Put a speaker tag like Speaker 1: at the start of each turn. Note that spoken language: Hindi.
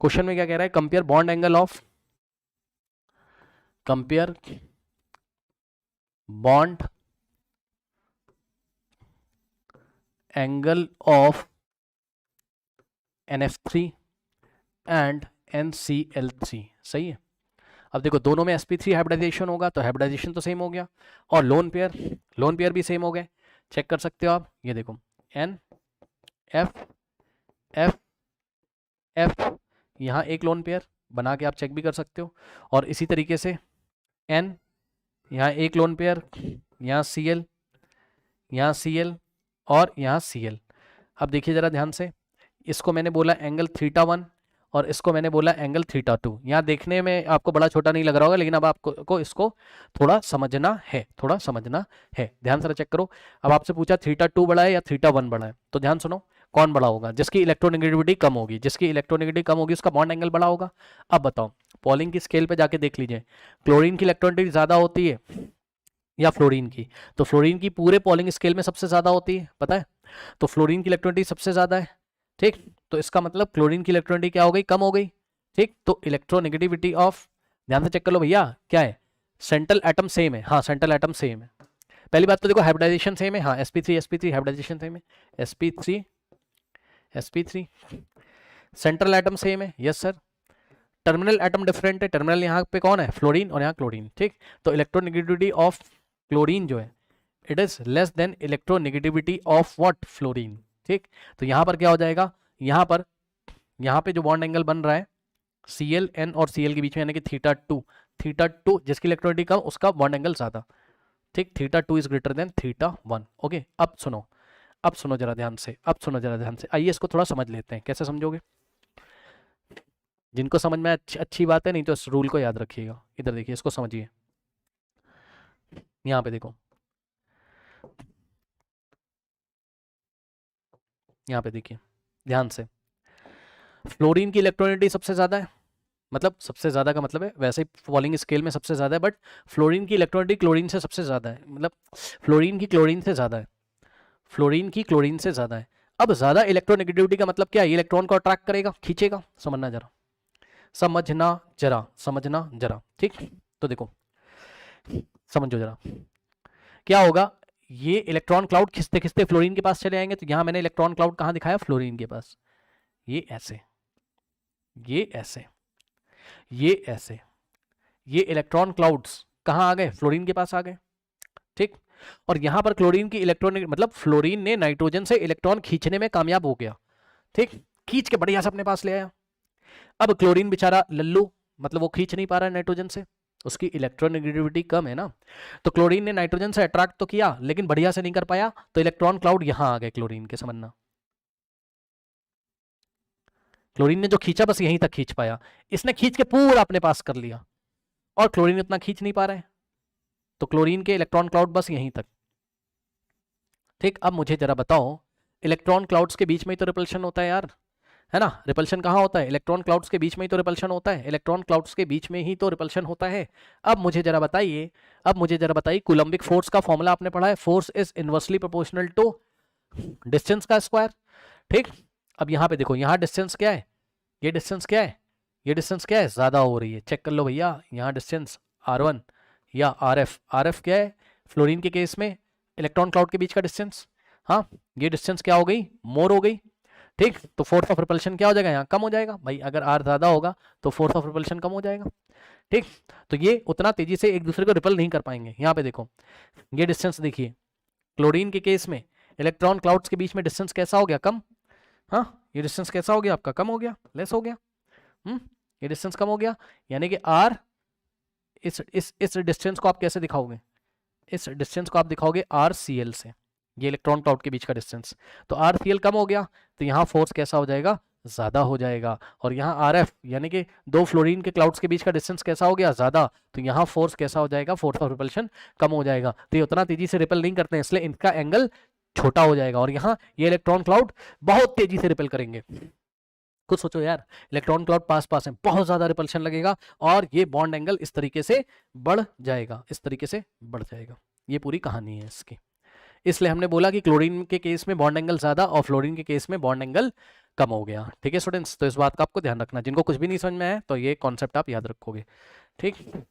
Speaker 1: क्वेश्चन में क्या कह रहा है, compare bond angle of, compare bond angle of NF3 and NCl3, सही है। अब देखो दोनों में sp3 हाइब्रिडाइजेशन होगा तो हाइब्रिडाइजेशन तो सेम हो गया, और लोन पेयर भी सेम हो गए, चेक कर सकते हो आप। ये देखो N F F F, यहाँ एक लोन पेयर बना के आप चेक भी कर सकते हो, और इसी तरीके से N, यहाँ एक लोन पेयर, यहाँ Cl, यहाँ Cl और यहाँ Cl। अब देखिए जरा ध्यान से, इसको मैंने बोला एंगल θ1 और इसको मैंने बोला एंगल θ2। यहाँ देखने में आपको बड़ा छोटा नहीं लग रहा होगा, लेकिन अब आपको इसको थोड़ा समझना है, थोड़ा समझना है। ध्यान से चेक करो, अब आपसे पूछा θ2 बड़ा है या θ1 बड़ा है, तो ध्यान सुनो, कौन बड़ा होगा? जिसकी इलेक्ट्रोनेगेटिविटी कम होगी, जिसकी इलेक्ट्रोनेगेटिविटी कम होगी उसका बॉन्ड एंगल बड़ा होगा। अब बताओ, पॉलिंग की स्केल पे जाके देख लीजिए, क्लोरीन की इलेक्ट्रोनेगेटिविटी ज्यादा होती है या फ्लोरीन की? तो फ्लोरीन की पूरे पॉलिंग स्केल में सबसे ज्यादा होती है, पता है? तो फ्लोरीन की इलेक्ट्रोनेगेटिविटी सबसे ज्यादा है, ठीक। तो इसका मतलब क्लोरीन की इलेक्ट्रोनेगेटिविटी क्या हो गई, कम हो गई, ठीक। तो इलेक्ट्रोनेगेटिविटी ऑफ, ध्यान से चेक कर लो भैया, क्या है? सेंट्रल एटम सेम है, हाँ सेंट्रल एटम सेम है। पहली बात तो देखो हाइब्रिडाइजेशन सेम है, हाँ sp3 हाइब्रिडाइजेशन सेम है, sp3 सेंट्रल एटम सेम है, yes sir. Terminal atom different है, टर्मिनल यहाँ पे कौन है? फ्लोरीन, और यहाँ क्लोरीन, ठीक। तो इलेक्ट्रोनेगेटिविटी ऑफ क्लोरीन जो है it is less than electronegativity of what? Fluorine, ठीक। तो यहाँ पर क्या हो जाएगा, यहाँ पे जो बॉन्ड एंगल बन रहा है Cl N और Cl के बीच में, यानी कि θ2 जिसकी इलेक्ट्रोनेगेटिविटी कम उसका बॉन्ड एंगल ज्यादा, ठीक। θ2 इज ग्रेटर देन θ1। ओके, अब सुनो जरा ध्यान से, आइए इसको थोड़ा समझ लेते हैं। कैसे समझोगे? जिनको समझ में अच्छी बात है, नहीं तो इस रूल को याद रखिएगा। इधर देखिए, इसको समझिए, यहाँ पे देखो, यहाँ पे देखिए ध्यान से, फ्लोरीन की इलेक्ट्रोनेगेटिविटी सबसे ज्यादा है, मतलब सबसे ज्यादा का मतलब है वैसे ही पॉलिंग स्केल में सबसे ज्यादा है, बट फ्लोरीन की इलेक्ट्रोनेगेटिविटी क्लोरीन से सबसे ज्यादा है, मतलब फ्लोरीन की क्लोरीन से ज्यादा है, अब ज्यादा इलेक्ट्रोनेगेटिविटी का मतलब क्या है? इलेक्ट्रॉन को अट्रैक्ट करेगा, खींचेगा। समझना जरा, ठीक। तो देखो समझो जरा, क्या होगा, ये इलेक्ट्रॉन क्लाउड खिंचते खिंचते फ्लोरीन के पास चले आएंगे। तो यहां मैंने इलेक्ट्रॉन क्लाउड कहां दिखाया? फ्लोरीन के पास। ये ऐसे, ये इलेक्ट्रॉन क्लाउड्स कहां आ गए? फ्लोरीन के पास आ गए, ठीक। और यहां पर क्लोरीन की इलेक्ट्रॉन, मतलब फ्लोरीन ने नाइट्रोजन से इलेक्ट्रॉन खींचने में कामयाब हो गया, ठीक। खींच के बढ़िया से अपने पास ले आया। अब क्लोरीन बेचारा लल्लू, मतलब वो खींच नहीं पा रहा है नाइट्रोजन से, उसकी इलेक्ट्रोनेगेटिविटी कम है ना। तो क्लोरीन ने नाइट्रोजन से अट्रैक्ट तो किया, लेकिन बढ़िया से नहीं कर पाया, तो इलेक्ट्रॉन क्लाउड यहां आ गए क्लोरीन के। समझना, क्लोरीन ने जो खींचा बस यहीं तक खींच पाया, इसने खींच के पूरा अपने पास कर लिया, और क्लोरीन इतना खींच नहीं पा रहे, तो क्लोरीन के इलेक्ट्रॉन क्लाउड बस यहीं तक, ठीक। अब मुझे जरा बताओ, इलेक्ट्रॉन क्लाउड्स के बीच में ही तो रिपल्शन होता है यार, है ना? रिपल्शन कहाँ होता है? इलेक्ट्रॉन क्लाउड्स के बीच में ही तो रिपल्शन होता है, अब मुझे जरा बताइए, कूलम्बिक फोर्स का फॉर्मूला आपने पढ़ा है, force is inversely proportional to distance का स्क्वायर, ठीक। अब यहाँ पे देखो, यहाँ डिस्टेंस क्या है? ये डिस्टेंस क्या है? ज्यादा हो रही है, चेक कर लो भैया। यहाँ डिस्टेंस R1 या RF क्या है फ्लोरीन के केस में? इलेक्ट्रॉन क्लाउड के बीच का डिस्टेंस, हाँ। ये डिस्टेंस क्या हो गई? मोर हो गई, ठीक। तो फोर्स ऑफ रिपल्शन क्या हो जाएगा? यहाँ कम हो जाएगा भाई, अगर R ज्यादा होगा तो फोर्स ऑफ रिपल्शन कम हो जाएगा, ठीक। तो ये उतना तेजी से एक दूसरे को रिपल नहीं कर पाएंगे। यहाँ पे देखो, ये डिस्टेंस देखिए, क्लोरीन के केस में इलेक्ट्रॉन क्लाउड्स के बीच में डिस्टेंस कैसा हो गया? कम, हाँ। ये डिस्टेंस कैसा हो गया आपका? कम हो गया, लेस हो गया, ये डिस्टेंस कम हो गया, यानी कि R, इस डिस्टेंस को आप कैसे दिखाओगे? इस डिस्टेंस को आप दिखाओगे RCl से, ये इलेक्ट्रॉन क्लाउड के बीच का डिस्टेंस। तो RCl कम हो गया, तो यहाँ फोर्स कैसा हो जाएगा? ज्यादा हो जाएगा। और यहाँ RF यानी कि दो फ्लोरीन के क्लाउड्स के बीच का डिस्टेंस कैसा हो गया? ज्यादा, तो यहाँ फोर्स कैसा हो जाएगा? फोर्स ऑफ रिपल्शन कम हो जाएगा। तो ये उतना तेजी से रिपल नहीं करते हैं, इसलिए इनका एंगल छोटा हो जाएगा, और यहाँ ये इलेक्ट्रॉन क्लाउड बहुत तेजी से रिपल करेंगे। कुछ सोचो यार, इलेक्ट्रॉन क्लाउड पास पास है, बहुत ज्यादा रिपल्शन लगेगा, और ये बॉन्ड एंगल इस तरीके से बढ़ जाएगा, ये पूरी कहानी है इसकी। इसलिए हमने बोला कि क्लोरीन के केस में बॉन्ड एंगल ज्यादा और फ्लोरीन के केस में बॉन्ड एंगल कम हो गया। ठीक है स्टूडेंट्स, तो इस बात का आपको ध्यान रखना, जिनको कुछ भी नहीं समझ में आया तो ये कॉन्सेप्ट आप याद रखोगे। ठीक।